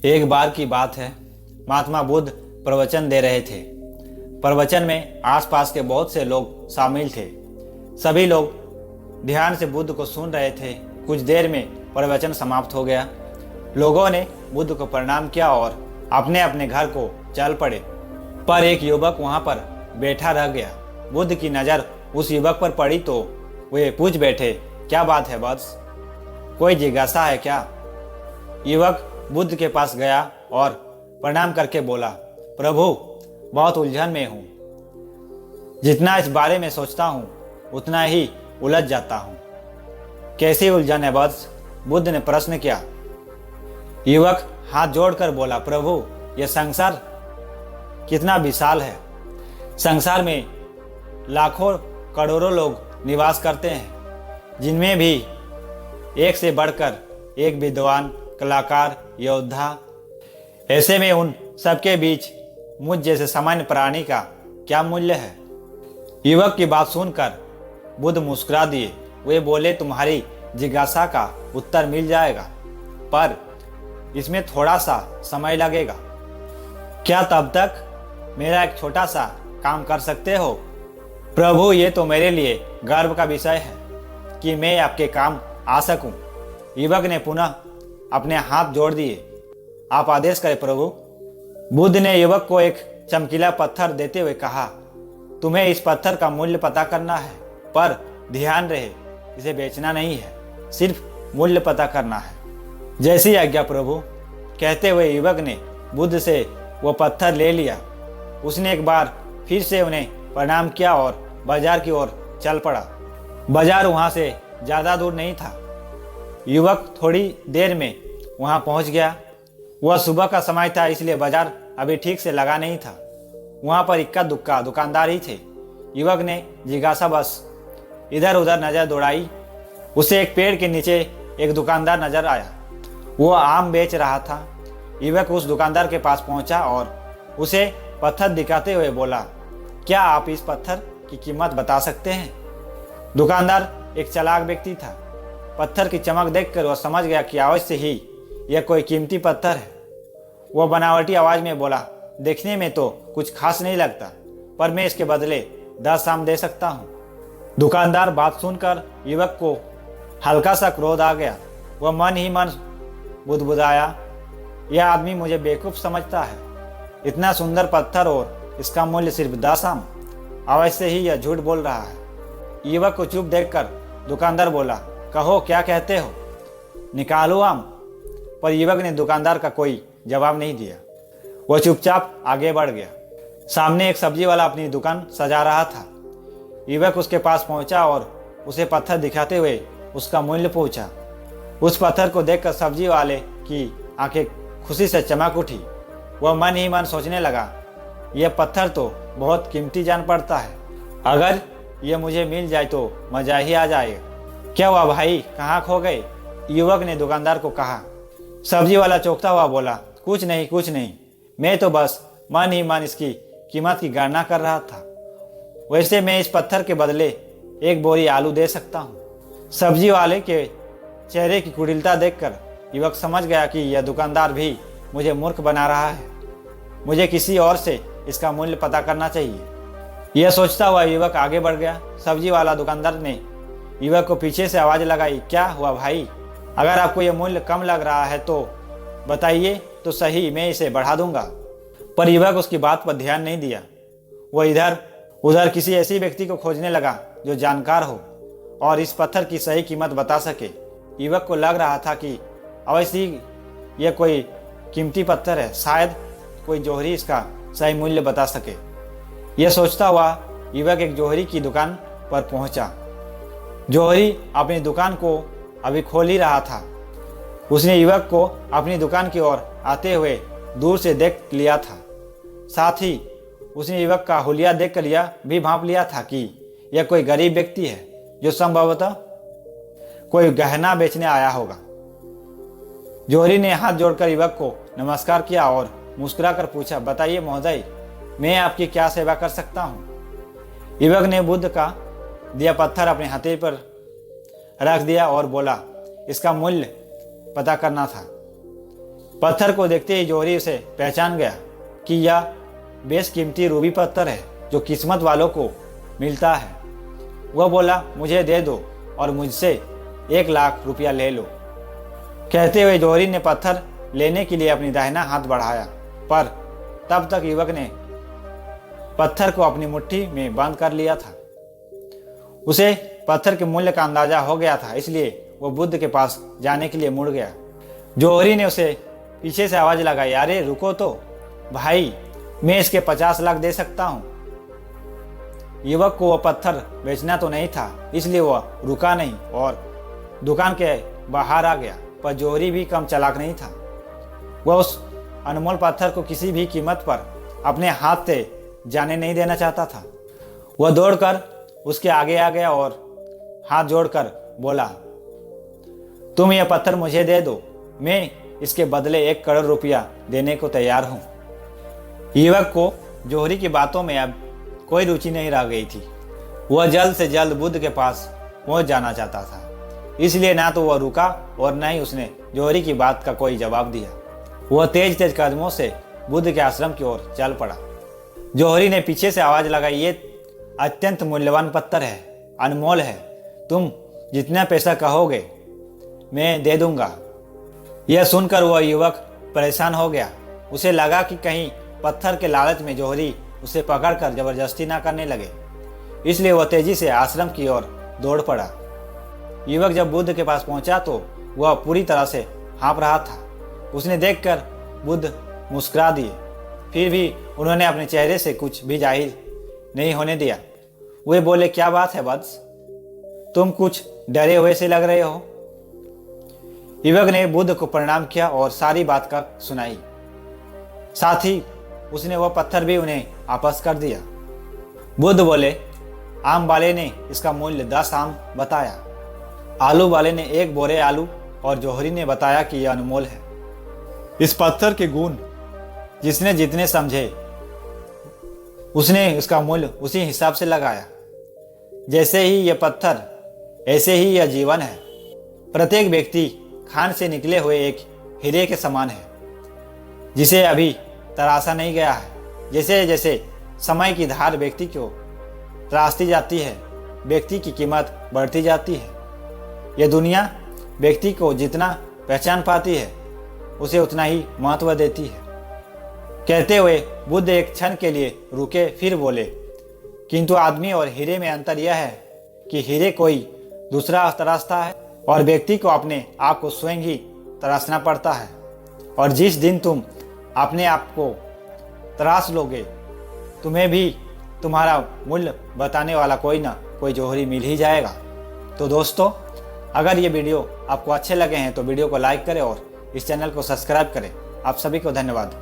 एक बार की बात है, महात्मा बुद्ध प्रवचन दे रहे थे। प्रवचन में आसपास के बहुत से लोग शामिल थे। सभी लोग ध्यान से बुद्ध को सुन रहे थे। कुछ देर में प्रवचन समाप्त हो गया। लोगों ने बुद्ध को प्रणाम किया और अपने अपने घर को चल पड़े। पर एक युवक वहां पर बैठा रह गया। बुद्ध की नज़र उस युवक पर पड़ी तो वे पूछ बैठे, क्या बात है वत्स, कोई जिज्ञासा है क्या? युवक बुद्ध के पास गया और प्रणाम करके बोला, प्रभु, बहुत उलझन में हूँ। जितना इस बारे में सोचता हूँ उतना ही उलझ जाता हूँ। कैसी उलझन है वत्स? बुद्ध ने प्रश्न किया। युवक हाथ जोड़कर बोला, प्रभु, यह संसार कितना विशाल है। संसार में लाखों करोड़ों लोग निवास करते हैं, जिनमें भी एक से बढ़कर एक विद्वान, कलाकार, योद्धा। ऐसे में उन सबके बीच मुझ जैसे सामान्य प्राणी का क्या मूल्य है? युवक की बात सुनकर बुद्ध मुस्कुरा दिए। वे बोले, तुम्हारी जिज्ञासा का उत्तर मिल जाएगा, पर इसमें थोड़ा सा समय लगेगा। क्या तब तक मेरा एक छोटा सा काम कर सकते हो? प्रभु, ये तो मेरे लिए गर्व का विषय है कि मैं आपके काम आ सकूं। युवक ने पुनः अपने हाथ जोड़ दिए। आप आदेश करें प्रभु। बुद्ध ने युवक को एक चमकीला पत्थर देते हुए कहा, तुम्हें इस पत्थर का मूल्य पता करना है, पर ध्यान रहे इसे बेचना नहीं है, सिर्फ मूल्य पता करना है। जैसी आज्ञा प्रभु, कहते हुए युवक ने बुद्ध से वो पत्थर ले लिया। उसने एक बार फिर से उन्हें प्रणाम किया और बाजार की ओर चल पड़ा। बाजार वहाँ से ज़्यादा दूर नहीं था। युवक थोड़ी देर में वहाँ पहुँच गया। वह सुबह का समय था, इसलिए बाजार अभी ठीक से लगा नहीं था। वहाँ पर इक्का दुक्का दुकानदार ही थे। युवक ने जिज्ञासा बस इधर उधर नज़र दौड़ाई। उसे एक पेड़ के नीचे एक दुकानदार नजर आया। वो आम बेच रहा था। युवक उस दुकानदार के पास पहुंचा और उसे पत्थर दिखाते हुए बोला, क्या आप इस पत्थर की कीमत बता सकते हैं? दुकानदार एक चालाक व्यक्ति था। पत्थर की चमक देखकर वह समझ गया कि अवश्य ही यह कोई कीमती पत्थर है। वह बनावटी आवाज में बोला, देखने में तो कुछ खास नहीं लगता, पर मैं इसके बदले 10 आम दे सकता हूँ। दुकानदार बात सुनकर युवक को हल्का सा क्रोध आ गया। वह मन ही मन बुदबुदाया, यह आदमी मुझे बेवकूफ़ समझता है। इतना सुंदर पत्थर और इसका मूल्य सिर्फ 10 आम। अवश्य ही यह झूठ बोल रहा है। युवक को चुप देखकर दुकानदार बोला, कहो क्या कहते हो, निकालो आम। पर युवक ने दुकानदार का कोई जवाब नहीं दिया। वह चुपचाप आगे बढ़ गया। सामने एक सब्जी वाला अपनी दुकान सजा रहा था। युवक उसके पास पहुंचा और उसे पत्थर दिखाते हुए उसका मूल्य पूछा। उस पत्थर को देखकर सब्जी वाले की आंखें खुशी से चमक उठी। वह मन ही मन सोचने लगा, यह पत्थर तो बहुत कीमती जान पड़ता है। अगर यह मुझे मिल जाए तो मजा ही आ जाएगा। क्या हुआ भाई, कहाँ खो गए? युवक ने दुकानदार को कहा। सब्जी वाला चौंकता हुआ बोला, कुछ नहीं, मैं तो बस मन ही मन इसकी कीमत की गणना कर रहा था। वैसे मैं इस पत्थर के बदले एक बोरी आलू दे सकता हूँ। सब्जी वाले के चेहरे की कुटिलता देखकर युवक समझ गया कि यह दुकानदार भी मुझे मूर्ख बना रहा है। मुझे किसी और से इसका मूल्य पता करना चाहिए। यह सोचता हुआ युवक आगे बढ़ गया। सब्जी वाला दुकानदार ने युवक को पीछे से आवाज़ लगाई, क्या हुआ भाई, अगर आपको यह मूल्य कम लग रहा है तो बताइए तो सही, मैं इसे बढ़ा दूंगा। पर युवक उसकी बात पर ध्यान नहीं दिया। वह इधर उधर किसी ऐसी व्यक्ति को खोजने लगा जो जानकार हो और इस पत्थर की सही कीमत बता सके। युवक को लग रहा था कि अवश्य यह कोई कीमती पत्थर है, शायद कोई जौहरी इसका सही मूल्य बता सके। यह सोचता हुआ युवक एक जौहरी की दुकान पर पहुंचा। जौहरी अपनी दुकान को अभी खोल ही रहा था। उसने युवक को अपनी दुकान की ओर आते हुए दूर से देख लिया था। साथ ही उसने युवक का हुलिया देखकर यह भी भांप लिया था कि यह कोई गरीब व्यक्ति है जो संभवतः कोई गहना बेचने आया होगा। जौहरी ने हाथ जोड़कर युवक को नमस्कार किया और मुस्कुराकर पूछा, बताइए महोदय, मैं आपकी क्या सेवा कर सकता हूँ? युवक ने बुद्ध का दिया पत्थर अपने हथेली पर रख दिया और बोला, इसका मूल्य पता करना था। पत्थर को देखते ही जौहरी उसे पहचान गया कि यह बेशकीमती रूबी पत्थर है जो किस्मत वालों को मिलता है। वह बोला, मुझे दे दो और मुझसे 1 लाख रुपया ले लो। कहते हुए जौहरी ने पत्थर लेने के लिए अपनी दाहिना हाथ बढ़ाया, पर तब तक युवक ने पत्थर को अपनी मुट्ठी में बंद कर लिया था। उसे पत्थर के मूल्य का अंदाजा हो गया था, इसलिए वह बुद्ध के पास जाने के लिए मुड़ गया। जौहरी ने उसे पीछे से आवाज लगाई, अरे रुको तो भाई, मैं इसके 50 लाख दे सकता हूँ। युवक को वह पत्थर बेचना तो नहीं था, इसलिए वह रुका नहीं और दुकान के बाहर आ गया। पर जौहरी भी कम चालाक नहीं था। वह उस अनमोल पत्थर को किसी भी कीमत पर अपने हाथ से जाने नहीं देना चाहता था। वह दौड़कर उसके आगे आ गया और हाथ जोड़कर बोला, तुम यह पत्थर मुझे दे दो, मैं इसके बदले 1 करोड़ रुपया देने को तैयार हूँ। युवक को जौहरी की बातों में अब कोई रुचि नहीं रह गई थी। वह जल्द से जल्द बुद्ध के पास पहुंच जाना चाहता था, इसलिए ना तो वह रुका और न ही उसने जौहरी की बात का कोई जवाब दिया। वह तेज तेज कदमों से बुद्ध के आश्रम की ओर चल पड़ा। जौहरी ने पीछे से आवाज लगाई, ये अत्यंत मूल्यवान पत्थर है, अनमोल है, तुम जितना पैसा कहोगे मैं दे दूंगा। यह सुनकर वह युवक परेशान हो गया। उसे लगा कि कहीं पत्थर के लालच में जौहरी उसे पकड़कर जबरदस्ती ना करने लगे, इसलिए वह तेजी से आश्रम की ओर दौड़ पड़ा। युवक जब बुद्ध के पास पहुंचा तो वह पूरी तरह से हाँफ रहा था। उसने देखकर बुद्ध मुस्कुरा दिए, फिर भी उन्होंने अपने चेहरे से कुछ भी जाहिर नहीं होने दिया। वे बोले, क्या बात है वत्स, तुम कुछ डरे हुए से लग रहे हो। युवक ने बुद्ध को प्रणाम किया और सारी बात कर सुनाई। साथ ही उसने वह पत्थर भी उन्हें वापस कर दिया। बुद्ध बोले, आम वाले ने इसका मूल्य 10 आम बताया, आलू वाले ने 1 बोरे आलू और जौहरी ने बताया कि यह अनमोल है। इस पत्थर के गुण जिसने जितने समझे उसने इसका मूल्य उसी हिसाब से लगाया। जैसे ही यह पत्थर ऐसे ही यह जीवन है। प्रत्येक व्यक्ति खान से निकले हुए एक हीरे के समान है, जिसे अभी तराशा नहीं गया है। जैसे जैसे समय की धार व्यक्ति को तराशती जाती है, व्यक्ति की कीमत बढ़ती जाती है। यह दुनिया व्यक्ति को जितना पहचान पाती है उसे उतना ही महत्व देती है। कहते हुए बुद्ध एक क्षण के लिए रुके, फिर बोले, किंतु आदमी और हीरे में अंतर यह है कि हीरे कोई दूसरा तराशता है और व्यक्ति को अपने आप को स्वयं ही तराशना पड़ता है। और जिस दिन तुम अपने आप को तराश लोगे, तुम्हें भी तुम्हारा मूल्य बताने वाला कोई ना कोई जौहरी मिल ही जाएगा। तो दोस्तों, अगर ये वीडियो आपको अच्छे लगे हैं तो वीडियो को लाइक करें और इस चैनल को सब्सक्राइब करें। आप सभी को धन्यवाद।